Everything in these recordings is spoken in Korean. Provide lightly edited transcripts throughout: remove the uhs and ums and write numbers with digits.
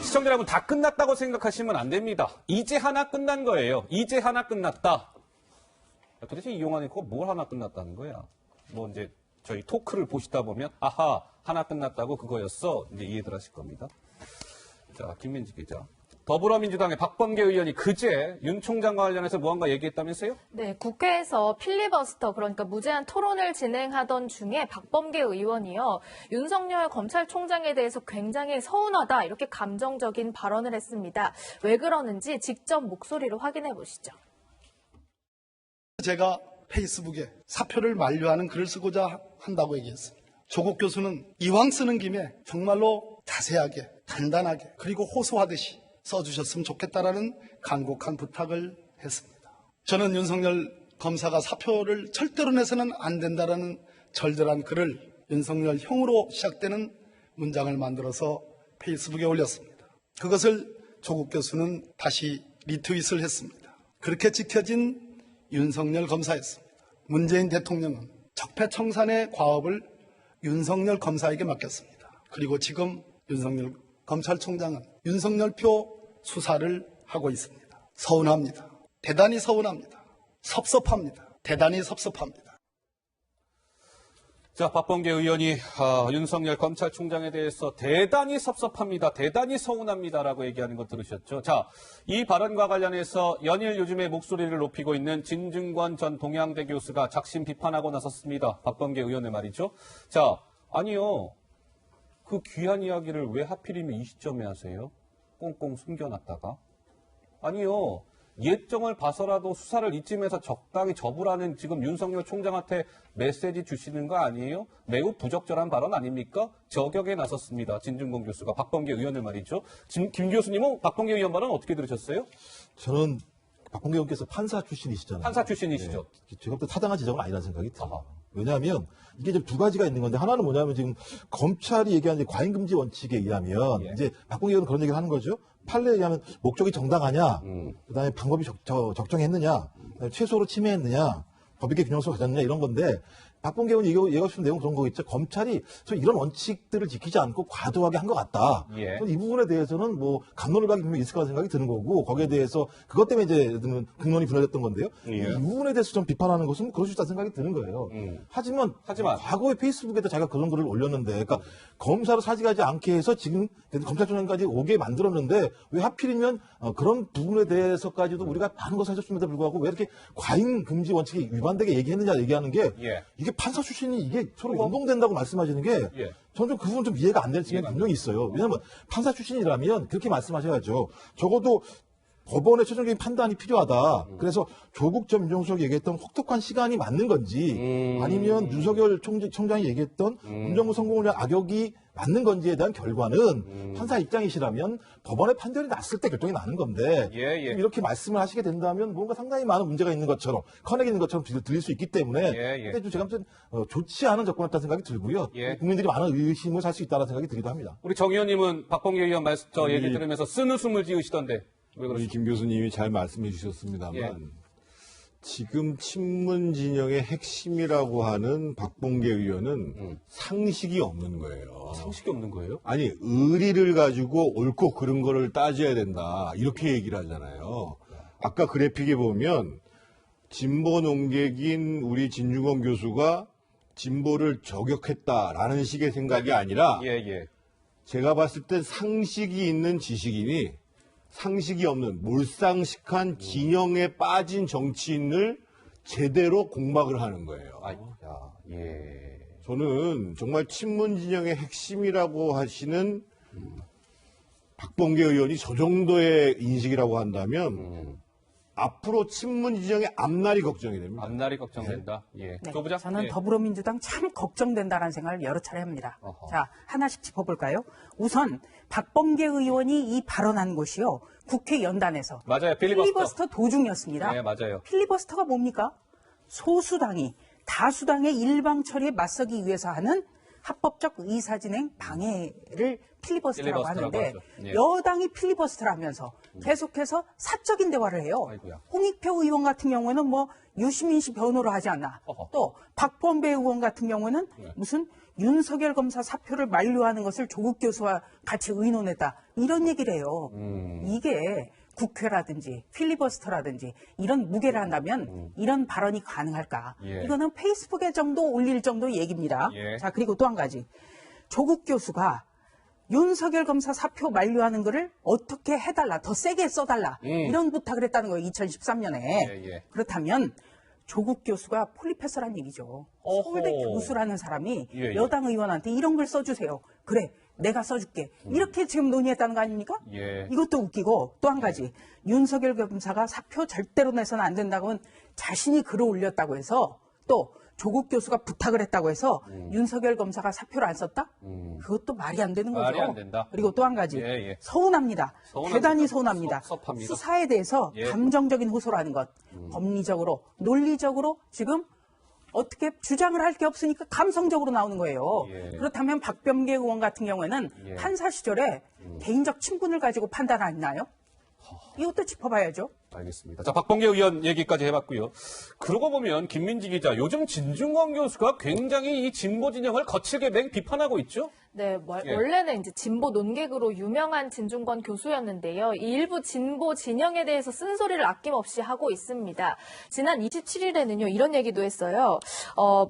시청자 여러분 다 끝났다고 생각하시면 안 됩니다. 이제 하나 끝난 거예요. 이제 하나 끝났다. 도대체 이용환이 그거 뭘 하나 끝났다는 거야? 뭐 이제 저희 토크를 보시다 보면 아하 하나 끝났다고 그거였어. 이제 이해들 하실 겁니다. 자, 김민지 기자. 더불어민주당의 박범계 의원이 그제 윤 총장과 관련해서 무언가 얘기했다면서요? 네, 국회에서 필리버스터, 그러니까 무제한 토론을 진행하던 중에 박범계 의원이요, 윤석열 검찰총장에 대해서 굉장히 서운하다, 이렇게 감정적인 발언을 했습니다. 왜 그러는지 직접 목소리로 확인해 보시죠. 제가 페이스북에 사표를 만료하는 글을 쓰고자 한다고 얘기했습니다. 조국 교수는 이왕 쓰는 김에 정말로 자세하게, 간단하게, 그리고 호소하듯이 써주셨으면 좋겠다라는 간곡한 부탁을 했습니다. 저는 윤석열 검사가 사표를 절대로 내서는 안 된다라는 절절한 글을 윤석열 형으로 시작되는 문장을 만들어서 페이스북에 올렸습니다. 그것을 조국 교수는 다시 리트윗을 했습니다. 그렇게 지켜진 윤석열 검사였습니다. 문재인 대통령은 적폐청산의 과업을 윤석열 검사에게 맡겼습니다. 그리고 지금 윤석열 검찰총장은 윤석열표 수사를 하고 있습니다. 서운합니다. 대단히 서운합니다. 섭섭합니다. 대단히 섭섭합니다. 자, 박범계 의원이 윤석열 검찰총장에 대해서 대단히 섭섭합니다. 대단히 서운합니다라고 얘기하는 거 들으셨죠? 자, 이 발언과 관련해서 연일 요즘에 목소리를 높이고 있는 진중권 전 동양대 교수가 작심 비판하고 나섰습니다. 박범계 의원의 말이죠. 자, 아니요. 그 귀한 이야기를 왜 하필이면 이 시점에 하세요? 꽁꽁 숨겨놨다가. 아니요. 예정을 봐서라도 수사를 이쯤에서 적당히 접으라는 지금 윤석열 총장한테 메시지 주시는 거 아니에요? 매우 부적절한 발언 아닙니까? 저격에 나섰습니다. 진중권 교수가 박범계 의원을 말이죠. 김 교수님은 박범계 의원 발언 어떻게 들으셨어요? 저는 박범계 의원께서 판사 출신이시잖아요. 판사 출신이시죠. 네. 제가 볼 때 타당한 지적은 아니라는 생각이 들어요. 왜냐하면 이게 지금 두 가지가 있는 건데 하나는 뭐냐면 지금 검찰이 얘기하는 과잉금지 원칙에 의하면 이제 박범계 의원은 그런 얘기를 하는 거죠. 판례에 의하면 목적이 정당하냐, 그다음에 방법이 적정했느냐, 그다음에 최소로 침해했느냐, 법익의 균형성을 가졌느냐 이런 건데 박범계 의원이 얘기하고 싶은 내용은 그런 거겠죠. 검찰이 이런 원칙들을 지키지 않고 과도하게 한 것 같다. 예. 이 부분에 대해서는 뭐 강론을박이 분명히 있을 거라는 생각이 드는 거고 거기에 대해서 그것 때문에 이제 국론이 분열됐던 건데요. 예. 이 부분에 대해서 좀 비판하는 것은 그럴 수 있다는 생각이 드는 거예요. 하지만 과거에 페이스북에도 자기가 그런 글을 올렸는데, 그러니까 검사로 사직하지 않게 해서 지금 검찰총장까지 오게 만들었는데 왜 하필이면 그런 부분에 대해서까지도 우리가 많은 것을 해줬음에도 불구하고 왜 이렇게 과잉 금지 원칙에 위반되게 얘기했느냐 얘기하는 게 이게 판사 출신이 이게 서로 연동된다고 말씀하시는 게 저는 좀 그 부분 좀 이해가 안 되는 측면이 분명히 있어요. 왜냐하면 판사 출신이라면 그렇게 말씀하셔야죠. 적어도 법원의 최종적인 판단이 필요하다. 그래서 조국 전 민정수석이 얘기했던 혹독한 시간이 맞는 건지 아니면 윤석열 총장이 얘기했던 문정부 성공을 위한 악역이 맞는 건지에 대한 결과는 판사 입장이시라면 법원의 판결이 났을 때 결정이 나는 건데 이렇게 말씀을 하시게 된다면 뭔가 상당히 많은 문제가 있는 것처럼 커넥이 있는 것처럼 들릴 수 있기 때문에 근데 좀 제가 아무튼 좋지 않은 접근이었다는 생각이 들고요. 국민들이 많은 의심을 살 수 있다는 생각이 들기도 합니다. 우리 정 의원님은 박범계 의원 얘기 들으면서 쓴웃음을 지으시던데. 우리 김 교수님이 잘 말씀해 주셨습니다만 지금 친문 진영의 핵심이라고 하는 박범계 의원은 상식이 없는 거예요. 상식이 없는 거예요? 아니 의리를 가지고 옳고 그른 거를 따져야 된다 이렇게 얘기를 하잖아요. 아까 그래픽에 보면 진보 농객인 우리 진중권 교수가 진보를 저격했다라는 식의 생각이 아니라 제가 봤을 땐 상식이 있는 지식인이 상식이 없는 몰상식한 진영에 빠진 정치인을 제대로 공박을 하는 거예요. 저는 정말 친문 진영의 핵심이라고 하시는 박범계 의원이 저 정도의 인식이라고 한다면 앞으로 친문 진영의 앞날이 걱정이 됩니다. 앞날이 걱정된다. 네, 저는 더불어민주당 참 걱정된다는 생각을 여러 차례 합니다. 자, 하나씩 짚어볼까요? 우선 박범계 의원이 이 발언한 곳이요. 국회 연단에서 맞아요. 필리버스터 도중이었습니다. 네, 맞아요. 필리버스터가 뭡니까? 소수당이 다수당의 일방 처리에 맞서기 위해서 하는 합법적 의사진행 방해를 필리버스터라고 하는데 여당이 필리버스터를 하면서 계속해서 사적인 대화를 해요. 홍익표 의원 같은 경우에는 뭐 유시민 씨 변호를 하지 않나. 또 박범계 의원 같은 경우는 무슨 윤석열 검사 사표를 만료하는 것을 조국 교수와 같이 의논했다. 이런 얘기를 해요. 이게 국회라든지 필리버스터라든지 이런 무게를 한다면 이런 발언이 가능할까? 예. 이거는 페이스북에 정도 올릴 정도 얘기입니다. 예. 자, 그리고 또 한 가지. 조국 교수가 윤석열 검사 사표 만료하는 거를 어떻게 해달라, 더 세게 써달라 이런 부탁을 했다는 거예요. 2013년에. 예. 그렇다면 조국 교수가 폴리페서란 얘기죠. 어허. 서울대 교수라는 사람이 예. 여당 의원한테 이런 걸 써주세요. 그래, 내가 써줄게. 이렇게 지금 논의했다는 거 아닙니까? 예. 이것도 웃기고 또 한 가지. 윤석열 검사가 사표 절대로 내서는 안 된다고 하면 자신이 글을 올렸다고 해서 또 조국 교수가 부탁을 했다고 해서 윤석열 검사가 사표를 안 썼다? 그것도 말이 안 되는 거죠. 말이 안 된다. 그리고 또 한 가지. 예. 서운합니다. 서운합니다. 대단히 서운합니다. 섭섭합니다. 수사에 대해서 예. 감정적인 호소라는 것. 법리적으로, 논리적으로 지금 어떻게 주장을 할 게 없으니까 감성적으로 나오는 거예요. 예. 그렇다면 박범계 의원 같은 경우에는 예. 판사 시절에 개인적 친분을 가지고 판단하나요? 이것도 짚어봐야죠. 알겠습니다. 자, 박범계 의원 얘기까지 해봤고요. 그러고 보면 김민지 기자, 요즘 진중권 교수가 굉장히 이 진보 진영을 거칠게 맹 비판하고 있죠? 네, 예. 원래는 이제 진보 논객으로 유명한 진중권 교수였는데요. 이 일부 진보 진영에 대해서 쓴소리를 아낌없이 하고 있습니다. 지난 27일에는요, 이런 얘기도 했어요.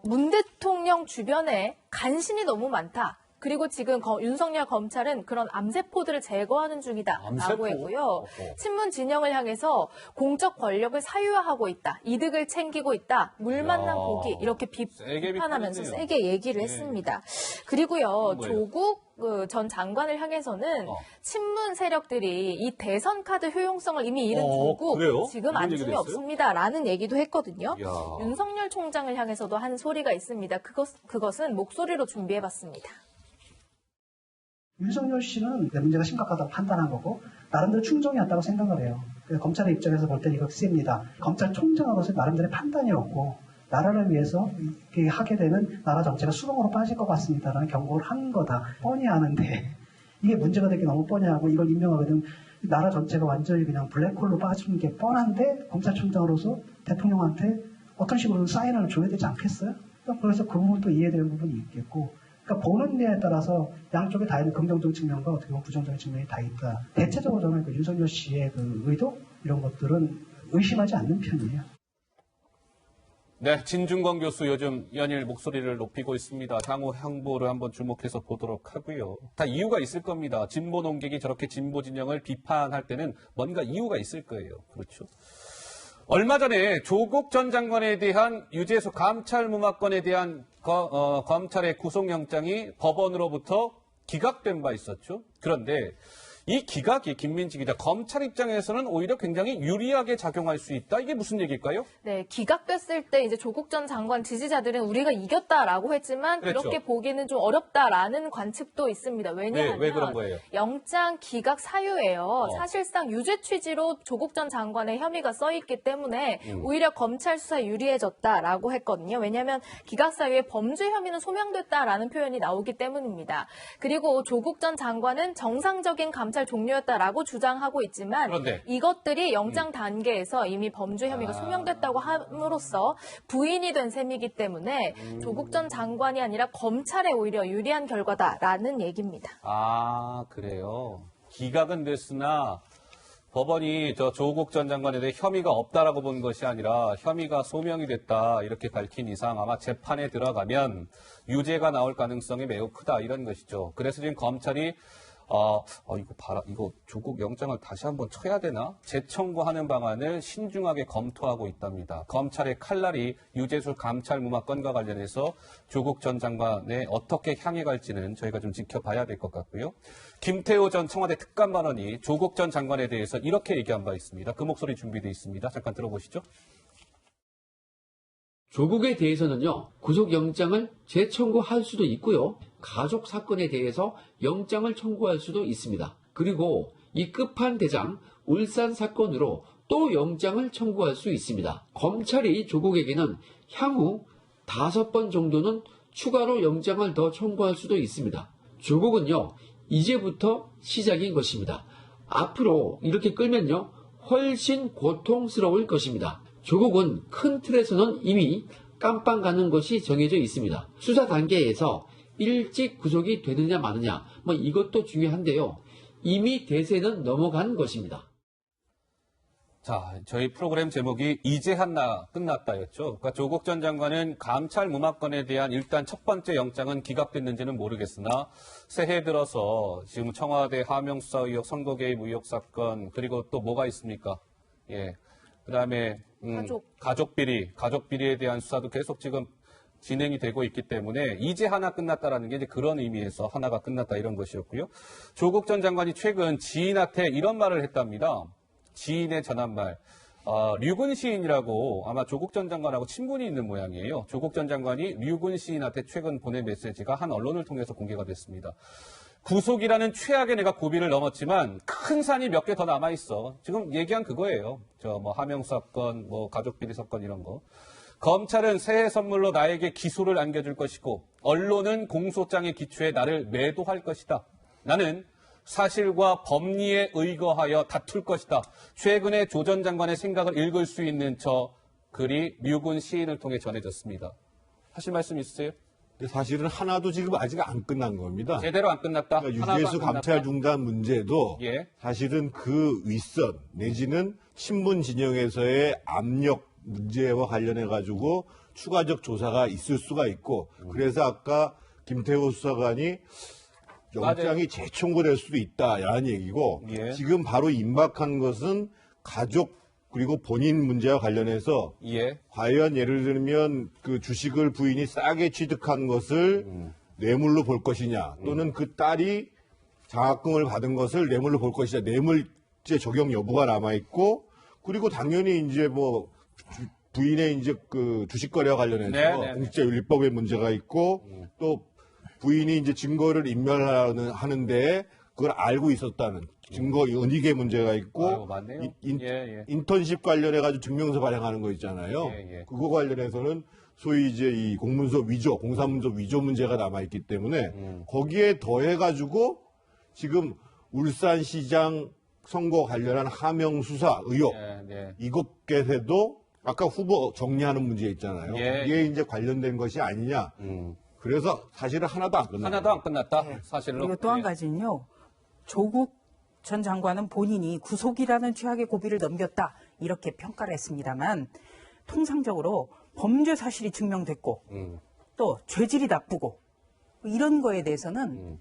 문 대통령 주변에 간신이 너무 많다. 그리고 지금 윤석열 검찰은 그런 암세포들을 제거하는 중이다라고 암세포? 했고요. 어허. 친문 진영을 향해서 공적 권력을 사유화하고 있다. 이득을 챙기고 있다. 물 만난 야. 고기 이렇게 세게 비판하면서 비판했네요. 세게 얘기를 예. 했습니다. 그리고요. 뭐예요? 조국 전 장관을 향해서는 친문 세력들이 이 대선 카드 효용성을 이미 잃은 조국 그래요? 지금 이런 안중에 얘기도 했어요? 없습니다라는 얘기도 했거든요. 야. 윤석열 총장을 향해서도 한 소리가 있습니다. 그것은 목소리로 준비해봤습니다. 윤석열 씨는 문제가 심각하다고 판단한 거고 나름대로 충정이었다고 생각을 해요. 검찰의 입장에서 볼 때는 이거 셉니다. 검찰총장으로서 나름대로 판단이었고 나라를 위해서 이렇게 하게 되면 나라 전체가 수렁으로 빠질 것 같습니다라는 경고를 한 거다. 뻔히 아는데 이게 문제가 되기 너무 뻔히 하고 이걸 임명하게 되면 나라 전체가 완전히 그냥 블랙홀로 빠지는 게 뻔한데 검찰총장으로서 대통령한테 어떤 식으로든 사인을 줘야 되지 않겠어요? 그래서 그 부분도 이해되는 부분이 있겠고 그러니까 보는 데에 따라서 양쪽에 다 있는 긍정적인 측면과 어떻게 보면 부정적인 측면이 다 있다. 대체적으로 저는 그 윤석열 씨의 그 의도 이런 것들은 의심하지 않는 편이에요. 네, 진중권 교수 요즘 연일 목소리를 높이고 있습니다. 향후 행보를 한번 주목해서 보도록 하고요. 다 이유가 있을 겁니다. 진보 논객이 저렇게 진보 진영을 비판할 때는 뭔가 이유가 있을 거예요. 그렇죠? 얼마 전에 조국 전 장관에 대한 유재수 감찰무마건에 대한 검찰의 구속영장이 법원으로부터 기각된 바 있었죠. 그런데 이 기각이 김민지 기자, 검찰 입장에서는 오히려 굉장히 유리하게 작용할 수 있다. 이게 무슨 얘기일까요? 네, 기각됐을 때 이제 조국 전 장관 지지자들은 우리가 이겼다라고 했지만 그랬죠. 그렇게 보기는 좀 어렵다라는 관측도 있습니다. 왜냐하면 왜 그런 거예요? 영장 기각 사유예요. 사실상 유죄 취지로 조국 전 장관의 혐의가 써 있기 때문에 오히려 검찰 수사에 유리해졌다라고 했거든요. 왜냐하면 기각 사유에 범죄 혐의는 소명됐다라는 표현이 나오기 때문입니다. 그리고 조국 전 장관은 정상적인 감찰 종료였다라고 주장하고 있지만 그런데. 이것들이 영장 단계에서 이미 범죄 혐의가 소명됐다고 함으로써 부인이 된 셈이기 때문에 조국 전 장관이 아니라 검찰에 오히려 유리한 결과다라는 얘기입니다. 아, 그래요. 기각은 됐으나 법원이 저 조국 전 장관에 대해 혐의가 없다라고 본 것이 아니라 혐의가 소명이 됐다 이렇게 밝힌 이상 아마 재판에 들어가면 유죄가 나올 가능성이 매우 크다 이런 것이죠. 그래서 지금 검찰이 이거 조국 영장을 다시 한번 쳐야 되나? 재청구하는 방안을 신중하게 검토하고 있답니다. 검찰의 칼날이 유재수 감찰무마건과 관련해서 조국 전 장관에 어떻게 향해 갈지는 저희가 좀 지켜봐야 될 것 같고요. 김태호 전 청와대 특감반원이 조국 전 장관에 대해서 이렇게 얘기한 바 있습니다. 그 목소리 준비되어 있습니다. 잠깐 들어보시죠. 조국에 대해서는요, 구속영장을 재청구할 수도 있고요, 가족 사건에 대해서 영장을 청구할 수도 있습니다. 그리고 이 끝판대장 울산 사건으로 또 영장을 청구할 수 있습니다. 검찰이 조국에게는 향후 5번 정도는 추가로 영장을 더 청구할 수도 있습니다. 조국은요, 이제부터 시작인 것입니다. 앞으로 이렇게 끌면요, 훨씬 고통스러울 것입니다. 조국은 큰 틀에서는 이미 깜빵 가는 것이 정해져 있습니다. 수사 단계에서 일찍 구속이 되느냐 마느냐 뭐 이것도 중요한데요. 이미 대세는 넘어간 것입니다. 자, 저희 프로그램 제목이 이제 한나 끝났다였죠. 그러니까 조국 전 장관은 감찰 무마건에 대한 일단 첫 번째 영장은 기각됐는지는 모르겠으나 새해 들어서 지금 청와대 하명수사 의혹, 선거 개입 의혹 사건 그리고 또 뭐가 있습니까? 예, 그다음에 가족 비리에 대한 수사도 계속 지금 진행이 되고 있기 때문에 이제 하나 끝났다라는 게 이제 그런 의미에서 하나가 끝났다 이런 것이었고요. 조국 전 장관이 최근 지인한테 이런 말을 했답니다. 지인의 전한 말. 류군 시인이라고 아마 조국 전 장관하고 친분이 있는 모양이에요. 조국 전 장관이 류군 시인한테 최근 보낸 메시지가 한 언론을 통해서 공개가 됐습니다. 구속이라는 최악의 내가 고비를 넘었지만 큰 산이 몇 개 더 남아있어. 지금 얘기한 그거예요. 하명수 사건, 가족 비리 사건 이런 거. 검찰은 새해 선물로 나에게 기소를 안겨줄 것이고 언론은 공소장에 기초해 나를 매도할 것이다. 나는 사실과 법리에 의거하여 다툴 것이다. 최근에 조 전 장관의 생각을 읽을 수 있는 저 글이 류군 시인을 통해 전해졌습니다. 하실 말씀 있으세요? 근데 사실은 하나도 지금 아직 안 끝난 겁니다. 제대로 안 끝났다. 그러니까 유재수 감찰 중단 문제도 예. 사실은 그 윗선 내지는 신문 진영에서의 압력 문제와 관련해 가지고 추가적 조사가 있을 수가 있고 그래서 아까 김태호 수사관이 영장이 맞아요. 재청구될 수도 있다라는 얘기고 예. 지금 바로 임박한 것은 가족 그리고 본인 문제와 관련해서 예. 과연 예를 들면 그 주식을 부인이 싸게 취득한 것을 뇌물로 볼 것이냐 또는 그 딸이 장학금을 받은 것을 뇌물로 볼 것이냐 뇌물죄 적용 여부가 남아 있고 그리고 당연히 이제 부인의 이제 그 주식 거래와 관련해서 네. 공직자윤리법에 문제가 있고 또 부인이 이제 증거를 인멸하는데 그걸 알고 있었다는 증거 은닉의 문제가 있고 아이고, 맞네요. 인턴십 관련해가지고 증명서 발행하는 거 있잖아요. 예. 그거 관련해서는 소위 이제 이 공문서 위조, 공사문서 위조 문제가 남아있기 때문에 거기에 더해가지고 지금 울산시장 선거 관련한 하명 수사 의혹 이것께서도 아까 후보 정리하는 문제 있잖아요. 예. 이게 이제 관련된 것이 아니냐. 그래서 사실은 하나도 안 끝났다. 하나도 안 끝났다. 사실로. 그리고 또 한 가지는요. 조국 전 장관은 본인이 구속이라는 최악의 고비를 넘겼다 이렇게 평가를 했습니다만 통상적으로 범죄 사실이 증명됐고 또 죄질이 나쁘고 이런 거에 대해서는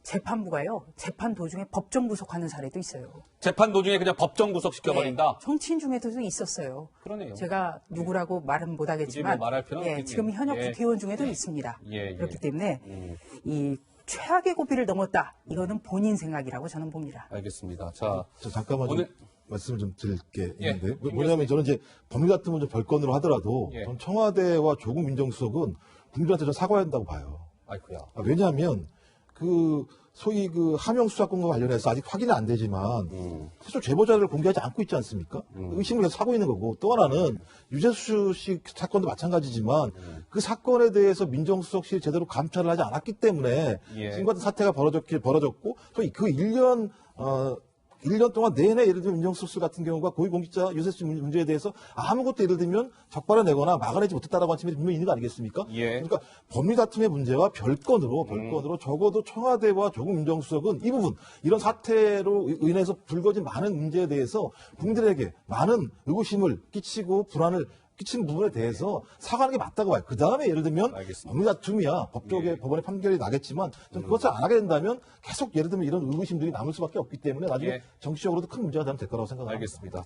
재판부가요. 재판 도중에 법정 구속하는 사례도 있어요. 재판 도중에 그냥 법정 구속시켜버린다. 정치인 중에도 있었어요. 그러네요. 제가 누구라고 말은 못하겠지만 말할 필요는 없겠네요. 지금 현역 국회의원 중에도 있습니다. 예. 그렇기 때문에 이 최악의 고비를 넘었다. 이거는 본인 생각이라고 저는 봅니다. 알겠습니다. 자, 저 잠깐만 오늘- 좀 말씀을 좀 드릴 게 있는데 예, 뭐냐면 저는 이제 법리 같은 좀 별건으로 하더라도 예. 전 청와대와 조국 민정수석은 국민들한테 좀 사과해야 한다고 봐요. 아이쿠야. 왜냐하면 그 소위 그 하명 수사권과 관련해서 아직 확인이 안 되지만 계속 제보자를 공개하지 않고 있지 않습니까? 의심을 계속 사고 있는 거고 또 하나는 유재수 씨 사건도 마찬가지지만 그 사건에 대해서 민정수석실이 제대로 감찰을 하지 않았기 때문에 예. 지금 같은 사태가 벌어졌고 또 그 1년 동안 내내 예를 들면 민정수석실 같은 경우가 고위공직자 유재수 씨 문제에 대해서 아무것도 예를 들면 적발을 내거나 막아내지 못했다라고 하는 측면이 분명히 있는 거 아니겠습니까? 예. 그러니까 법리 다툼의 문제와 별건으로 적어도 청와대와 조국 민정수석은 이 부분 이런 사태로 인해서 불거진 많은 문제에 대해서 국민들에게 많은 의구심을 끼치고 불안을 끼친 부분에 대해서 사과하는 게 맞다고 봐요. 그 다음에 예를 들면 알겠습니다. 법리 다툼이야 법적에 법원의 판결이 나겠지만 좀 그것을 안 하게 된다면 계속 예를 들면 이런 의구심들이 남을 수밖에 없기 때문에 나중에 예. 정치적으로도 큰 문제가 되면 될 거라고 생각합니다. 알겠습니다.